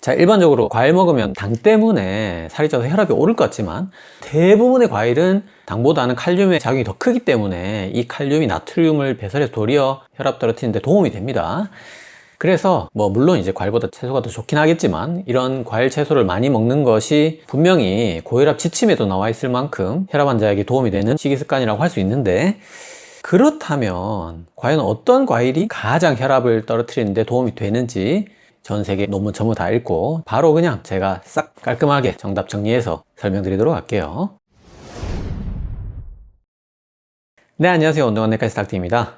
자, 일반적으로 과일 먹으면 당 때문에 살이 쪄서 혈압이 오를 것 같지만 대부분의 과일은 당보다는 칼륨의 작용이 더 크기 때문에 이 칼륨이 나트륨을 배설해서 도리어 혈압 떨어뜨리는 데 도움이 됩니다. 그래서 물론 이제 과일보다 채소가 더 좋긴 하겠지만 이런 과일 채소를 많이 먹는 것이 분명히 고혈압 지침에도 나와 있을 만큼 혈압 환자에게 도움이 되는 식이습관이라고 할 수 있는데, 그렇다면 과연 어떤 과일이 가장 혈압을 떨어뜨리는 데 도움이 되는지 전 세계 논문 전부 다 읽고 바로 그냥 제가 싹 깔끔하게 정답 정리해서 설명드리도록 할게요. 네, 안녕하세요. 운동한 내과 스닥트입니다.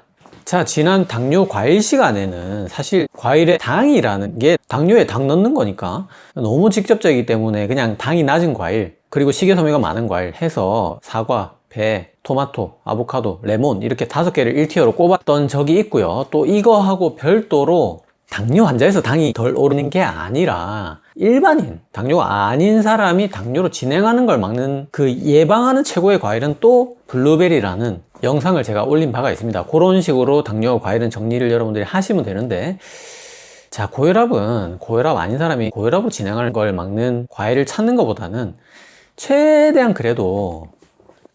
자, 지난 당뇨 과일 시간에는 사실 과일에 당이라는 게 당뇨에 당 넣는 거니까 너무 직접적이기 때문에 그냥 당이 낮은 과일, 그리고 식이섬유가 많은 과일 해서 사과, 배, 토마토, 아보카도, 레몬 이렇게 5개를 1티어로 꼽았던 적이 있고요. 또 이거하고 별도로 당뇨 환자에서 당이 덜 오르는 게 아니라 일반인, 당뇨가 아닌 사람이 당뇨로 진행하는 걸 막는 그 예방하는 최고의 과일은 또 블루베리라는 영상을 제가 올린 바가 있습니다. 그런 식으로 당뇨 과일은 정리를 여러분들이 하시면 되는데, 자, 고혈압 아닌 사람이 고혈압으로 진행하는 걸 막는 과일을 찾는 것보다는 최대한 그래도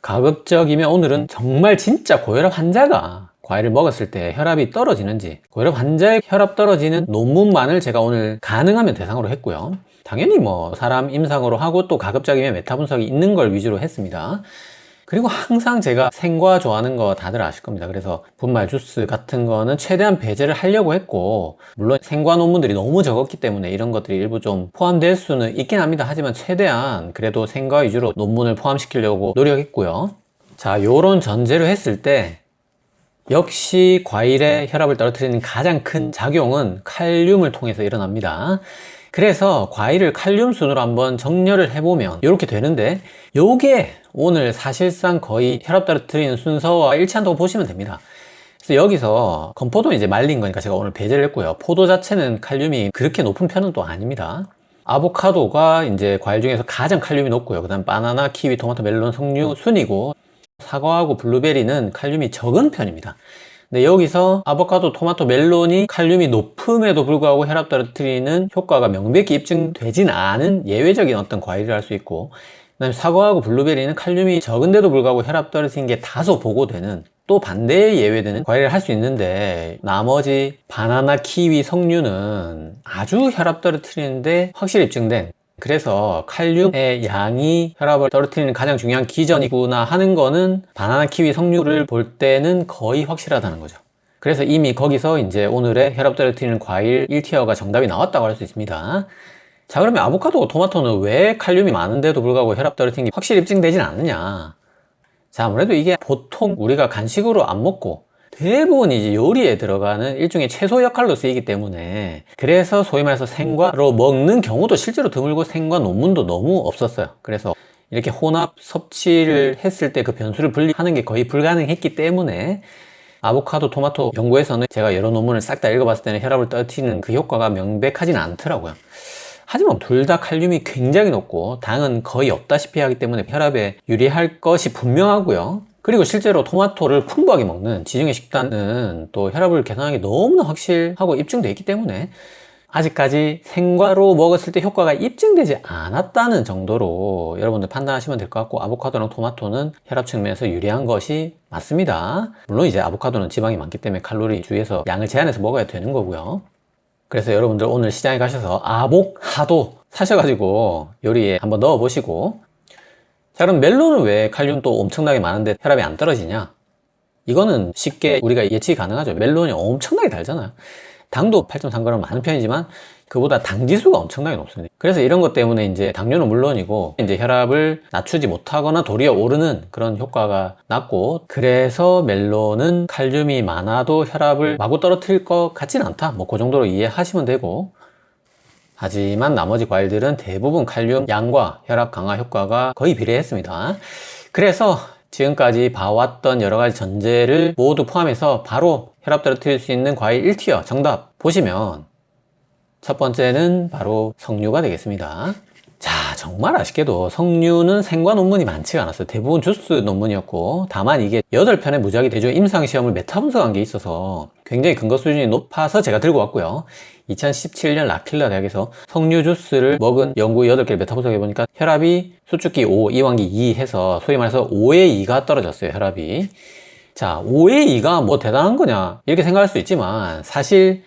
가급적이면 오늘은 정말 진짜 고혈압 환자가 과일을 먹었을 때 혈압이 떨어지는지, 고혈압 환자의 혈압 떨어지는 논문만을 제가 오늘 가능하면 대상으로 했고요. 당연히 사람 임상으로 하고 또 가급적이면 메타 분석이 있는 걸 위주로 했습니다. 그리고 항상 제가 생과 좋아하는 거 다들 아실 겁니다. 그래서 분말 주스 같은 거는 최대한 배제를 하려고 했고, 물론 생과 논문들이 너무 적었기 때문에 이런 것들이 일부 좀 포함될 수는 있긴 합니다. 하지만 최대한 그래도 생과 위주로 논문을 포함시키려고 노력했고요. 자, 요런 전제로 했을 때 역시 과일의 혈압을 떨어뜨리는 가장 큰 작용은 칼륨을 통해서 일어납니다. 그래서 과일을 칼륨 순으로 한번 정렬을 해보면 이렇게 되는데, 요게 오늘 사실상 거의 혈압 떨어뜨리는 순서와 일치한다고 보시면 됩니다. 그래서 여기서 건포도는 이제 말린 거니까 제가 오늘 배제를 했고요. 포도 자체는 칼륨이 그렇게 높은 편은 또 아닙니다. 아보카도가 이제 과일 중에서 가장 칼륨이 높고요. 그 다음 바나나, 키위, 토마토, 멜론, 석류 순이고, 사과하고 블루베리는 칼륨이 적은 편입니다. 근데 여기서 아보카도, 토마토, 멜론이 칼륨이 높음에도 불구하고 혈압 떨어뜨리는 효과가 명백히 입증되진 않은 예외적인 어떤 과일을 할 수 있고, 그 다음에 사과하고 블루베리는 칼륨이 적은데도 불구하고 혈압 떨어뜨리는 게 다소 보고되는, 또 반대의 예외되는 과일을 할 수 있는데, 나머지 바나나, 키위, 석류는 아주 혈압 떨어뜨리는데 확실히 입증된, 그래서 칼륨의 양이 혈압을 떨어뜨리는 가장 중요한 기전이구나 하는 거는 바나나, 키위, 석류를 볼 때는 거의 확실하다는 거죠. 그래서 이미 거기서 이제 오늘의 혈압 떨어뜨리는 과일 1티어가 정답이 나왔다고 할 수 있습니다. 자, 그러면 아보카도와 토마토는 왜 칼륨이 많은데도 불구하고 혈압 떨어뜨리는 게 확실히 입증되진 않느냐? 자, 아무래도 이게 보통 우리가 간식으로 안 먹고 대부분 이제 요리에 들어가는 일종의 채소 역할로 쓰이기 때문에, 그래서 소위 말해서 생과로 먹는 경우도 실제로 드물고 생과 논문도 너무 없었어요. 그래서 이렇게 혼합 섭취를 했을 때 그 변수를 분리하는 게 거의 불가능했기 때문에 아보카도, 토마토 연구에서는 제가 여러 논문을 싹 다 읽어봤을 때는 혈압을 떨어뜨리는 그 효과가 명백하진 않더라고요. 하지만 둘 다 칼륨이 굉장히 높고 당은 거의 없다시피 하기 때문에 혈압에 유리할 것이 분명하고요. 그리고 실제로 토마토를 풍부하게 먹는 지중해 식단은 또 혈압을 개선하는 게 너무나 확실하고 입증되어 있기 때문에 아직까지 생과로 먹었을 때 효과가 입증되지 않았다는 정도로 여러분들 판단하시면 될 것 같고, 아보카도랑 토마토는 혈압 측면에서 유리한 것이 맞습니다. 물론 이제 아보카도는 지방이 많기 때문에 칼로리 주의해서 양을 제한해서 먹어야 되는 거고요. 그래서 여러분들 오늘 시장에 가셔서 아보카도 사셔가지고 요리에 한번 넣어 보시고, 자, 그럼 멜론은 왜 칼륨 또 엄청나게 많은데 혈압이 안 떨어지냐? 이거는 쉽게 우리가 예측이 가능하죠. 멜론이 엄청나게 달잖아요. 당도 8.3g 많은 편이지만 그보다 당 지수가 엄청나게 높습니다. 그래서 이런 것 때문에 이제 당뇨는 물론이고 이제 혈압을 낮추지 못하거나 도리어 오르는 그런 효과가 났고, 그래서 멜론은 칼륨이 많아도 혈압을 마구 떨어뜨릴 것 같진 않다, 그 정도로 이해하시면 되고, 하지만 나머지 과일들은 대부분 칼륨 양과 혈압 강화 효과가 거의 비례했습니다. 그래서 지금까지 봐왔던 여러가지 전제를 모두 포함해서 바로 혈압 떨어뜨릴 수 있는 과일 1티어 정답 보시면 첫 번째는 바로 석류가 되겠습니다. 자, 정말 아쉽게도 석류는 생과 논문이 많지가 않았어요. 대부분 주스 논문이었고, 다만 이게 8편의 무작위 대조 임상시험을 메타 분석한 게 있어서 굉장히 근거 수준이 높아서 제가 들고 왔고요. 2017년 라킬라 대학에서 석류 주스를 먹은 연구 8개를 메타 분석해보니까 혈압이 수축기 5, 이완기 2 해서 소위 말해서 5의 2가 떨어졌어요, 혈압이. 자, 5의 2가 뭐 대단한 거냐 이렇게 생각할 수 있지만, 사실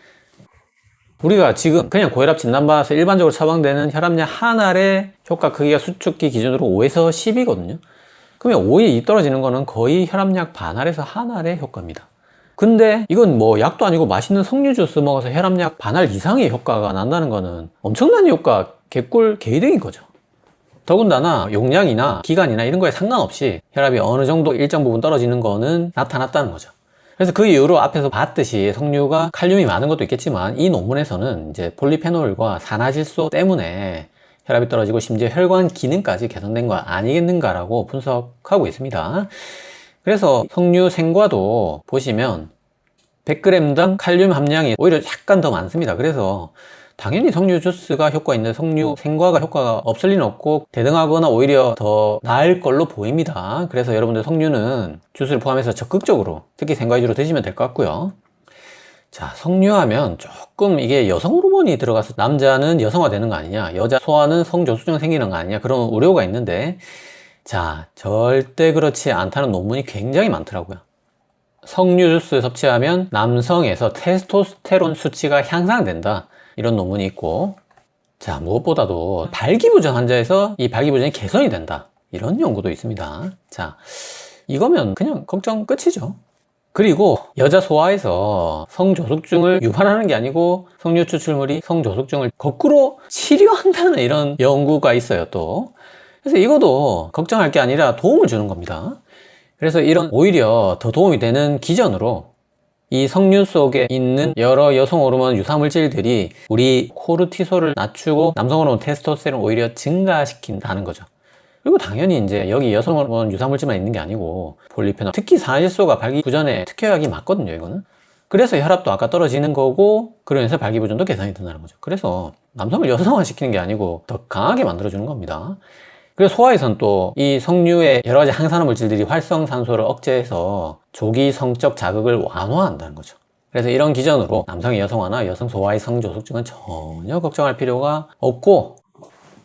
우리가 지금 그냥 고혈압 진단받아서 일반적으로 처방되는 혈압약 한 알의 효과 크기가 수축기 기준으로 5에서 10이거든요. 그러면 5에 2 떨어지는 거는 거의 혈압약 반 알에서 한 알의 효과입니다. 근데 이건 뭐 약도 아니고 맛있는 석류 주스 먹어서 혈압약 반 알 이상의 효과가 난다는 거는 엄청난 효과, 개꿀, 개이득인 거죠. 더군다나 용량이나 기간이나 이런 거에 상관없이 혈압이 어느 정도 일정 부분 떨어지는 거는 나타났다는 거죠. 그래서 그 이후로 앞에서 봤듯이 석류가 칼륨이 많은 것도 있겠지만, 이 논문에서는 이제 폴리페놀과 산화질소 때문에 혈압이 떨어지고 심지어 혈관 기능까지 개선된 거 아니겠는가라고 분석하고 있습니다. 그래서 석류 생과도 보시면 100g당 칼륨 함량이 오히려 약간 더 많습니다. 그래서 당연히 석류 주스가 효과 있는데 석류 생과가 효과가 없을 리는 없고 대등하거나 오히려 더 나을 걸로 보입니다. 그래서 여러분들 석류는 주스를 포함해서 적극적으로, 특히 생과 위주로 드시면 될 것 같고요. 자, 석류하면 조금 이게 여성 호르몬이 들어가서 남자는 여성화 되는 거 아니냐, 여자 소화는 성조수증 생기는 거 아니냐, 그런 우려가 있는데, 자, 절대 그렇지 않다는 논문이 굉장히 많더라고요. 석류 주스 섭취하면 남성에서 테스토스테론 수치가 향상된다, 이런 논문이 있고, 자, 무엇보다도 발기부전 환자에서 이 발기부전이 개선이 된다, 이런 연구도 있습니다. 자, 이거면 그냥 걱정 끝이죠. 그리고 여자 소아에서 성조숙증을 유발하는 게 아니고 석류 추출물이 성조숙증을 거꾸로 치료한다는 이런 연구가 있어요, 또. 그래서 이것도 걱정할 게 아니라 도움을 주는 겁니다. 그래서 이런 오히려 더 도움이 되는 기전으로 이 석류 속에 있는 여러 여성 호르몬 유사 물질들이 우리 코르티솔을 낮추고 남성 호르몬 테스토스테론을 오히려 증가시킨다는 거죠. 그리고 당연히 이제 여기 여성 호르몬 유사 물질만 있는 게 아니고 폴리페놀, 특히 산화질소가 발기부전에 특효약이 맞거든요, 이거는. 그래서 혈압도 아까 떨어지는 거고, 그러면서 발기부전도 개선이 된다는 거죠. 그래서 남성을 여성화 시키는 게 아니고 더 강하게 만들어주는 겁니다. 그래서 소화에선 또 이 석류의 여러 가지 항산화 물질들이 활성산소를 억제해서 조기 성적 자극을 완화한다는 거죠. 그래서 이런 기전으로 남성의 여성화나 여성 소화의 성조숙증은 전혀 걱정할 필요가 없고,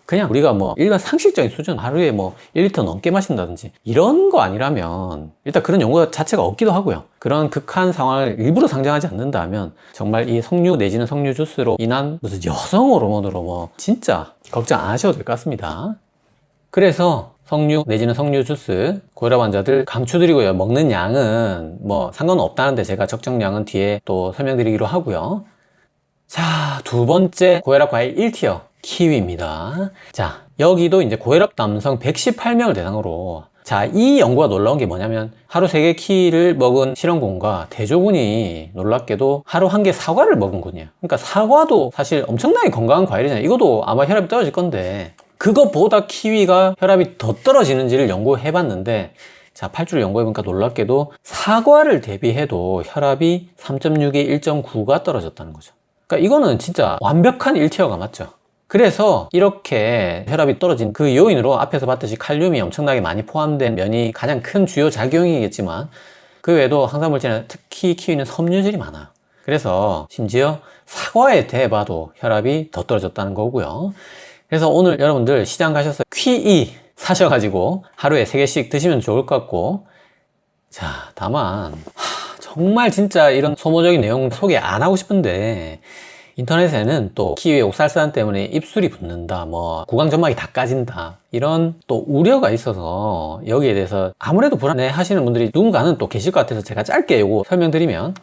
그냥 우리가 뭐 일반 상식적인 수준, 하루에 뭐 1리터 넘게 마신다든지 이런 거 아니라면, 일단 그런 연구 자체가 없기도 하고요, 그런 극한 상황을 일부러 상정하지 않는다면 정말 이 석류 내지는 석류 주스로 인한 무슨 여성 호르몬으로 뭐 진짜 걱정 안 하셔도 될 것 같습니다. 그래서 석류 내지는 석류 주스 고혈압 환자들 강추드리고요. 먹는 양은 뭐 상관없다는데 제가 적정량은 뒤에 또 설명드리기로 하고요. 자, 두 번째 고혈압 과일 1티어 키위입니다. 자, 여기도 이제 고혈압 남성 118명을 대상으로, 자, 이 연구가 놀라운 게 뭐냐면 하루 3개 키위를 먹은 실험군과 대조군이 놀랍게도 하루 1개 사과를 먹은 군이에요. 그러니까 사과도 사실 엄청나게 건강한 과일이잖아요. 이것도 아마 혈압이 떨어질 건데 그것보다 키위가 혈압이 더 떨어지는지를 연구해 봤는데, 자, 8주를 연구해 보니까 놀랍게도 사과를 대비해도 혈압이 3.6에 1.9가 떨어졌다는 거죠. 그러니까 이거는 진짜 완벽한 1티어가 맞죠. 그래서 이렇게 혈압이 떨어진 그 요인으로 앞에서 봤듯이 칼륨이 엄청나게 많이 포함된 면이 가장 큰 주요 작용이겠지만, 그 외에도 항산물질이나 특히 키위는 섬유질이 많아요. 그래서 심지어 사과에 대봐도 혈압이 더 떨어졌다는 거고요. 그래서 오늘 여러분들 시장 가셔서 키위 사셔가지고 하루에 3개씩 드시면 좋을 것 같고, 자, 다만 정말 진짜 이런 소모적인 내용 소개 안 하고 싶은데, 인터넷에는 또 키위의 옥살산 때문에 입술이 붓는다, 뭐 구강점막이 다 까진다, 이런 또 우려가 있어서 여기에 대해서 아무래도 불안해 하시는 분들이 누군가는 또 계실 것 같아서 제가 짧게 요거 설명드리면,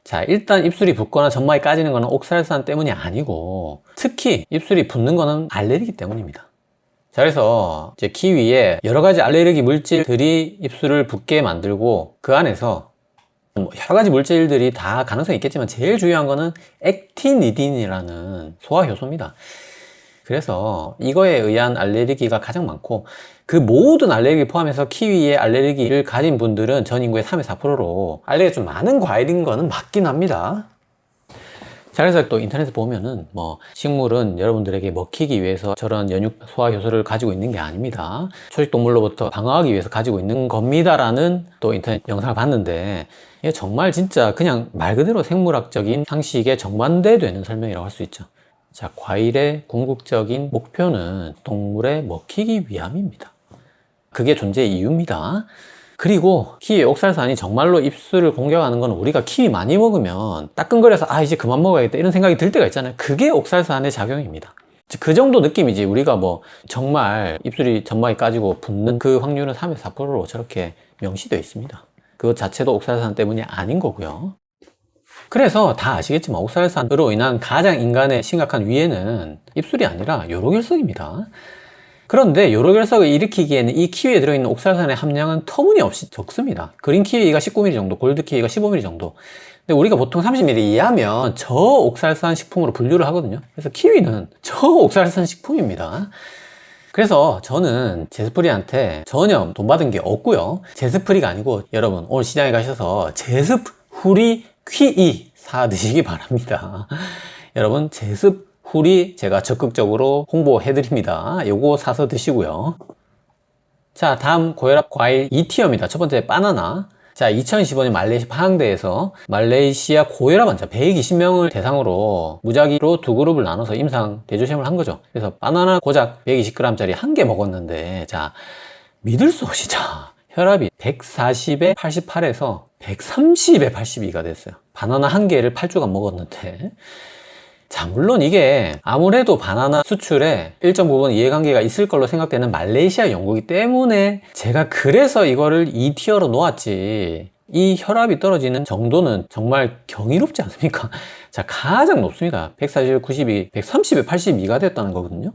자, 일단 입술이 붓거나 점막이 까지는 거는 옥살산 때문이 아니고, 특히 입술이 붓는 거는 알레르기 때문입니다. 자, 그래서 이제 키위에 여러 가지 알레르기 물질들이 입술을 붓게 만들고, 그 안에서 뭐 여러 가지 물질들이 다 가능성이 있겠지만 제일 중요한 거는 액티니딘이라는 소화 효소입니다. 그래서 이거에 의한 알레르기가 가장 많고, 그 모든 알레르기 포함해서 키위에 알레르기를 가진 분들은 전 인구의 3에서 4%로 알레르기가 좀 많은 과일인 거는 맞긴 합니다. 자, 그래서 또 인터넷에 보면은 뭐 식물은 여러분들에게 먹히기 위해서 저런 연육 소화 효소를 가지고 있는 게 아닙니다. 초식동물로부터 방어하기 위해서 가지고 있는 겁니다라는 또 인터넷 영상을 봤는데, 이게 정말 진짜 그냥 말 그대로 생물학적인 상식에 정반대되는 설명이라고 할 수 있죠. 자, 과일의 궁극적인 목표는 동물에 먹히기 위함입니다. 그게 존재의 이유입니다. 그리고 키위의 옥살산이 정말로 입술을 공격하는 건 우리가 키위 많이 먹으면 따끔거려서 아 이제 그만 먹어야겠다 이런 생각이 들 때가 있잖아요. 그게 옥살산의 작용입니다. 그 정도 느낌이지 우리가 뭐 정말 입술이 점막이 까지고 붓는 그 확률은 3에서 4%로 저렇게 명시되어 있습니다. 그것 자체도 옥살산 때문이 아닌 거고요. 그래서 다 아시겠지만 옥살산으로 인한 가장 인간의 심각한 위해는 입술이 아니라 요로결석입니다. 그런데 요로결석을 일으키기에는 이 키위에 들어있는 옥살산의 함량은 터무니없이 적습니다. 그린 키위가 19mg 정도, 골드 키위가 15mg 정도. 근데 우리가 보통 30mg 이하면 저옥살산 식품으로 분류를 하거든요. 그래서 키위는 저옥살산 식품입니다. 그래서 저는 제스프리한테 전혀 돈 받은 게 없고요. 제스프리가 아니고 여러분 오늘 시장에 가셔서 제스프리 키위 사 드시기 바랍니다. 여러분 제스프리 제가 적극적으로 홍보해 드립니다. 요거 사서 드시고요. 자, 다음 고혈압 과일 2티어입니다. 첫 번째 바나나. 자, 2015년 말레이시아 파항대에서 말레이시아 고혈압 환자 120명을 대상으로 무작위로 두 그룹을 나눠서 임상 대조시험을 한 거죠. 그래서 바나나 고작 120g짜리 한 개 먹었는데, 자, 믿을 수 없이 자, 혈압이 140에 88에서 130에 82가 됐어요. 바나나 한 개를 8주간 먹었는데. 자, 물론 이게 아무래도 바나나 수출에 일정 부분 이해관계가 있을 걸로 생각되는 말레이시아 연구기 때문에 제가 그래서 이거를 2티어로 놓았지, 이 혈압이 떨어지는 정도는 정말 경이롭지 않습니까? 자, 가장 높습니다. 140에 92, 130에 82가 됐다는 거거든요.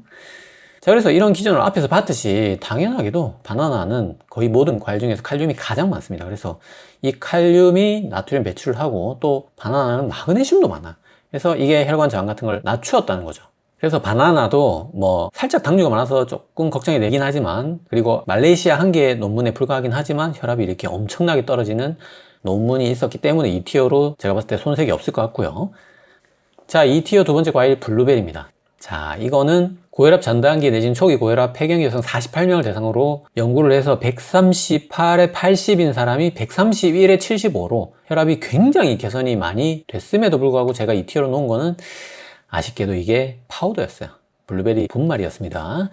자, 그래서 이런 기준을 앞에서 봤듯이 당연하게도 바나나는 거의 모든 과일 중에서 칼륨이 가장 많습니다. 그래서 이 칼륨이 나트륨 배출을 하고 또 바나나는 마그네슘도 많아요. 그래서 이게 혈관 저항 같은 걸 낮추었다는 거죠. 그래서 바나나도 뭐 살짝 당류가 많아서 조금 걱정이 되긴 하지만, 그리고 말레이시아 한 개의 논문에 불과하긴 하지만 혈압이 이렇게 엄청나게 떨어지는 논문이 있었기 때문에 2티어로 제가 봤을 때 손색이 없을 것 같고요. 자, 2티어 두 번째 과일 블루베리입니다. 자, 이거는 고혈압 전 단계 내지는 초기 고혈압 폐경 여성 48명을 대상으로 연구를 해서 138에 80인 사람이 131에 75로 혈압이 굉장히 개선이 많이 됐음에도 불구하고 제가 2티어로 놓은 거는 아쉽게도 이게 파우더였어요. 블루베리 분말이었습니다.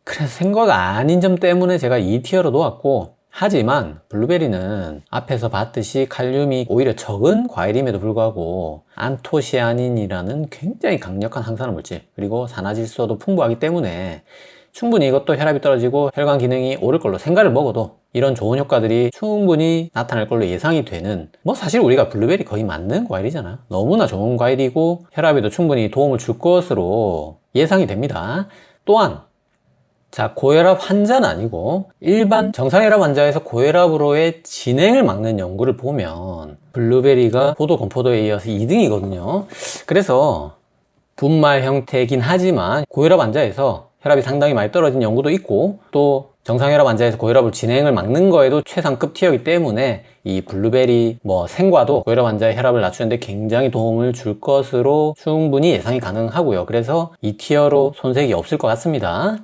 그래서 생각 아닌 점 때문에 제가 2티어로 놓았고, 하지만 블루베리는 앞에서 봤듯이 칼륨이 오히려 적은 과일임에도 불구하고 안토시아닌이라는 굉장히 강력한 항산화 물질, 그리고 산화질소도 풍부하기 때문에 충분히 이것도 혈압이 떨어지고 혈관 기능이 오를 걸로 생과를 먹어도 이런 좋은 효과들이 충분히 나타날 걸로 예상이 되는, 뭐 사실 우리가 블루베리 거의 맞는 과일이잖아요. 너무나 좋은 과일이고 혈압에도 충분히 도움을 줄 것으로 예상이 됩니다. 또한 자, 고혈압 환자는 아니고 일반 정상혈압 환자에서 고혈압으로의 진행을 막는 연구를 보면 블루베리가 포도, 건포도에 이어서 2등이거든요. 그래서 분말 형태이긴 하지만 고혈압 환자에서 혈압이 상당히 많이 떨어진 연구도 있고, 또 정상혈압 환자에서 고혈압을 진행을 막는 거에도 최상급 티어이기 때문에 이 블루베리 생과도 고혈압 환자의 혈압을 낮추는데 굉장히 도움을 줄 것으로 충분히 예상이 가능하고요. 그래서 이 티어로 손색이 없을 것 같습니다.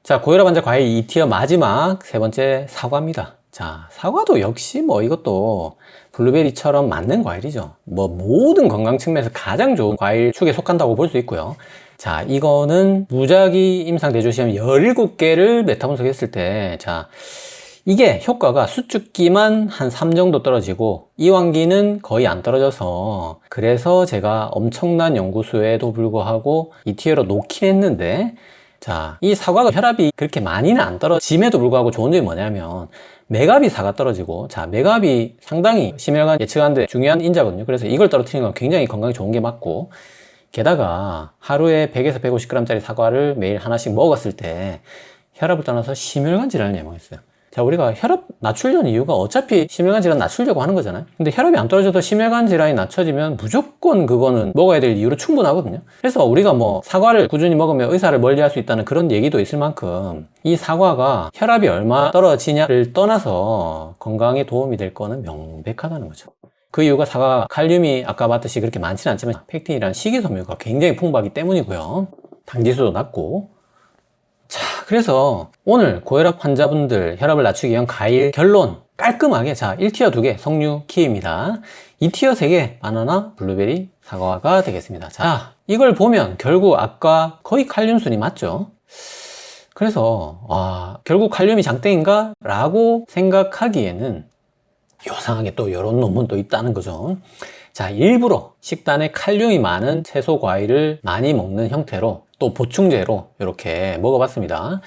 자, 고혈압 환자 과일 2티어 마지막 세 번째 사과입니다. 자, 사과도 역시 이것도 블루베리처럼 맞는 과일이죠. 모든 건강 측면에서 가장 좋은 과일 축에 속한다고 볼 수 있고요. 자, 이거는 무작위 임상 대조시험 17개를 메타 분석했을 때, 자, 이게 효과가 수축기만 한 3 정도 떨어지고 이완기는 거의 안 떨어져서, 그래서 제가 엄청난 연구수에도 불구하고 2티어로 놓긴 했는데, 자, 이 사과가 혈압이 그렇게 많이는 안 떨어짐에도 불구하고 좋은 점이 뭐냐면 메가비 사가 떨어지고, 자, 메가비 상당히 심혈관 예측하는데 중요한 인자거든요. 그래서 이걸 떨어뜨리는 건 굉장히 건강에 좋은 게 맞고, 게다가 하루에 100에서 150g짜리 사과를 매일 하나씩 먹었을 때 혈압을 떠나서 심혈관 질환을 예방했어요. 자, 우리가 혈압 낮추려는 이유가 어차피 심혈관 질환 낮추려고 하는 거잖아요. 근데 혈압이 안 떨어져도 심혈관 질환이 낮춰지면 무조건 그거는 먹어야 될 이유로 충분하거든요. 그래서 우리가 사과를 꾸준히 먹으면 의사를 멀리할 수 있다는 그런 얘기도 있을 만큼 이 사과가 혈압이 얼마 떨어지냐를 떠나서 건강에 도움이 될 거는 명백하다는 거죠. 그 이유가 사과가 칼륨이 아까 봤듯이 그렇게 많지는 않지만 펙틴이라는 식이섬유가 굉장히 풍부하기 때문이고요. 당지수도 낮고. 자, 그래서 오늘 고혈압 환자분들 혈압을 낮추기 위한 과일 결론 깔끔하게, 자, 1티어 2개 석류, 키위입니다. 2티어 3개 바나나, 블루베리, 사과가 되겠습니다. 자, 이걸 보면 결국 아까 거의 칼륨 순이 맞죠? 그래서 결국 칼륨이 장땡인가? 라고 생각하기에는 요상하게 또 이런 논문도 있다는 거죠. 자, 일부러 식단에 칼륨이 많은 채소 과일을 많이 먹는 형태로 또 보충제로 이렇게 먹어봤습니다.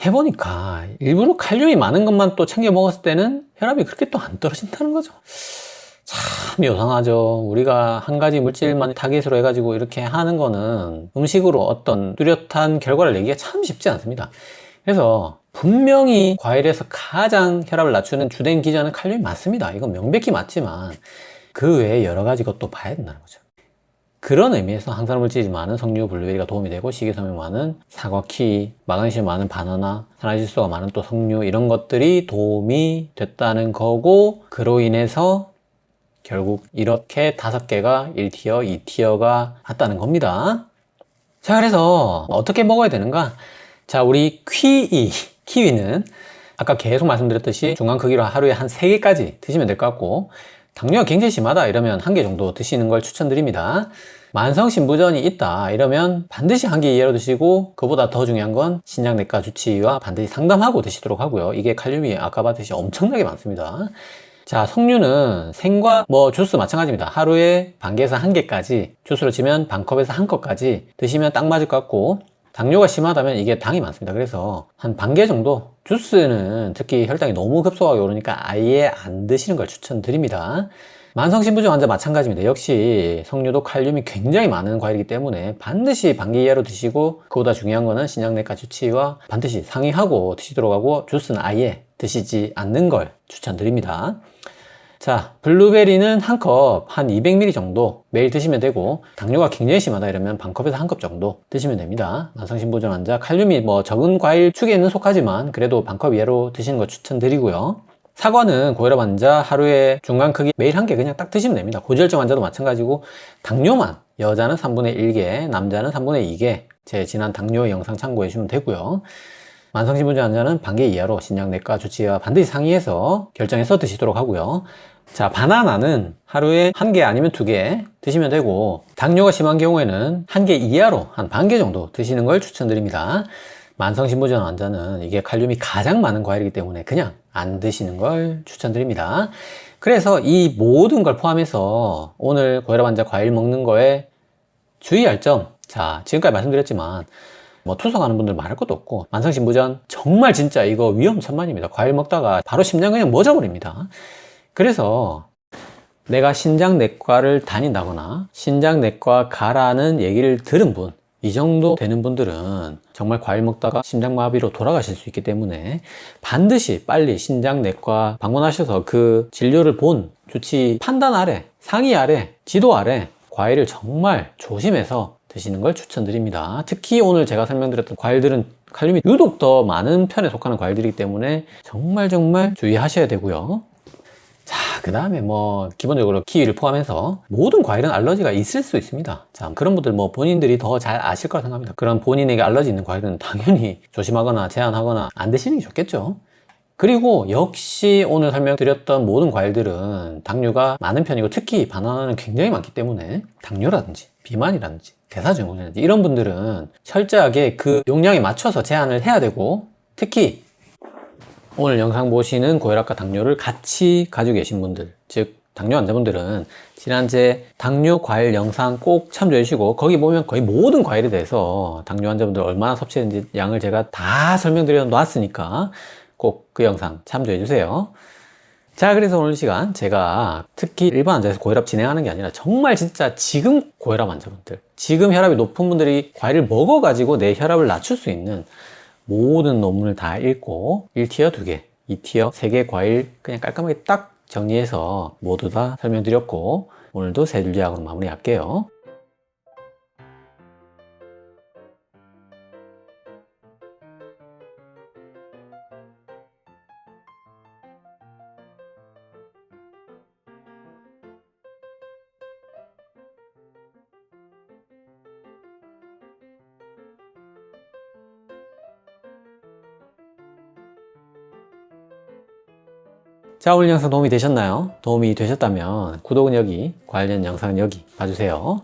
해보니까 일부러 칼륨이 많은 것만 또 챙겨 먹었을 때는 혈압이 그렇게 또 안 떨어진다는 거죠. 참 요상하죠. 우리가 한 가지 물질만 타깃으로 해가지고 이렇게 하는 거는 음식으로 어떤 뚜렷한 결과를 내기가 참 쉽지 않습니다. 그래서 분명히 과일에서 가장 혈압을 낮추는 주된 기전은 칼륨이 맞습니다. 이건 명백히 맞지만 그 외에 여러 가지 것도 봐야 된다는 거죠. 그런 의미에서 항산 물질이 많은 석류, 블루베리가 도움이 되고 식이섬유 많은 사과, 키위, 마그네슘 많은 바나나, 산화질소가 많은 또 석류, 이런 것들이 도움이 됐다는 거고, 그로 인해서 결국 이렇게 5개가 1티어, 2티어가 왔다는 겁니다. 자, 그래서 어떻게 먹어야 되는가? 자, 우리 키위는 아까 계속 말씀드렸듯이 중간 크기로 하루에 한 3개까지 드시면 될 것 같고, 당뇨가 굉장히 심하다 이러면 1개 정도 드시는 걸 추천드립니다. 만성신부전이 있다 이러면 반드시 1개 이하로 드시고, 그보다 더 중요한 건 신장내과 주치의와 반드시 상담하고 드시도록 하고요. 이게 칼륨이 아까 봤듯이 엄청나게 많습니다. 자, 석류는 생과 주스 마찬가지입니다. 하루에 반개에서 1개까지, 주스로 치면 반컵에서 1컵까지 드시면 딱 맞을 것 같고, 당뇨가 심하다면 이게 당이 많습니다. 그래서 한 반개 정도, 주스는 특히 혈당이 너무 급속하게 오르니까 아예 안 드시는 걸 추천드립니다. 만성신부전 환자 마찬가지입니다. 역시 석류도 칼륨이 굉장히 많은 과일이기 때문에 반드시 반개 이하로 드시고, 그보다 중요한 거는 신장내과 주치의와 반드시 상의하고 드시도록 하고, 주스는 아예 드시지 않는 걸 추천드립니다. 자, 블루베리는 한 컵 한 200ml 정도 매일 드시면 되고, 당뇨가 굉장히 심하다 이러면 반컵에서 1컵 정도 드시면 됩니다. 만성신부전 환자, 칼륨이 적은 과일 축에는 속하지만 그래도 반컵 이하로 드시는 거 추천드리고요. 사과는 고혈압 환자 하루에 중간 크기 매일 1개 그냥 딱 드시면 됩니다. 고지혈증 환자도 마찬가지고, 당뇨만 여자는 3분의 1개, 남자는 3분의 2개, 제 지난 당뇨 영상 참고해 주시면 되고요. 만성신부전 환자는 반개 이하로 신장내과 주치의와 반드시 상의해서 결정해서 드시도록 하고요. 자, 바나나는 하루에 1개 아니면 2개 드시면 되고, 당뇨가 심한 경우에는 1개 이하로 한 반개 정도 드시는 걸 추천드립니다. 만성신부전 환자는 이게 칼륨이 가장 많은 과일이기 때문에 그냥 안 드시는 걸 추천드립니다. 그래서 이 모든 걸 포함해서 오늘 고혈압 환자 과일 먹는 거에 주의할 점, 자, 지금까지 말씀드렸지만 투석하는 분들 말할 것도 없고, 만성신부전 정말 진짜 이거 위험천만입니다. 과일 먹다가 바로 심장 그냥 멎어버립니다. 그래서 내가 신장내과를 다닌다거나 신장내과 가라는 얘기를 들은 분, 이 정도 되는 분들은 정말 과일 먹다가 심장마비로 돌아가실 수 있기 때문에 반드시 빨리 신장내과 방문하셔서 그 진료를 본 주치 판단 아래, 상의 아래, 지도 아래 과일을 정말 조심해서 드시는 걸 추천드립니다. 특히 오늘 제가 설명드렸던 과일들은 칼륨이 유독 더 많은 편에 속하는 과일들이기 때문에 정말 주의하셔야 되고요. 자, 그 다음에 기본적으로 키위를 포함해서 모든 과일은 알러지가 있을 수 있습니다. 자, 그런 분들 본인들이 더 잘 아실 거라 생각합니다. 그런 본인에게 알러지 있는 과일은 당연히 조심하거나 제한하거나 안 드시는 게 좋겠죠. 그리고 역시 오늘 설명드렸던 모든 과일들은 당류가 많은 편이고, 특히 바나나는 굉장히 많기 때문에 당뇨라든지 비만이라든지 대사증후군이라든지 이런 분들은 철저하게 그 용량에 맞춰서 제한을 해야 되고, 특히 오늘 영상 보시는 고혈압과 당뇨를 같이 가지고 계신 분들, 즉 당뇨 환자분들은 지난주에 당뇨 과일 영상 꼭 참조해 주시고, 거기 보면 거의 모든 과일에 대해서 당뇨 환자분들 얼마나 섭취했는지 양을 제가 다 설명드려 놨으니까 꼭 그 영상 참조해 주세요. 자, 그래서 오늘 시간 제가 특히 일반 환자에서 고혈압 진행하는 게 아니라 정말 진짜 지금 고혈압 환자분들, 지금 혈압이 높은 분들이 과일을 먹어가지고 내 혈압을 낮출 수 있는 모든 논문을 다 읽고 1티어 2개, 2티어 3개 과일 그냥 깔끔하게 딱 정리해서 모두 다 설명드렸고, 오늘도 3줄 제약으로 마무리할게요. 자, 오늘 영상 도움이 되셨나요? 도움이 되셨다면 구독은 여기, 관련 영상은 여기 봐주세요.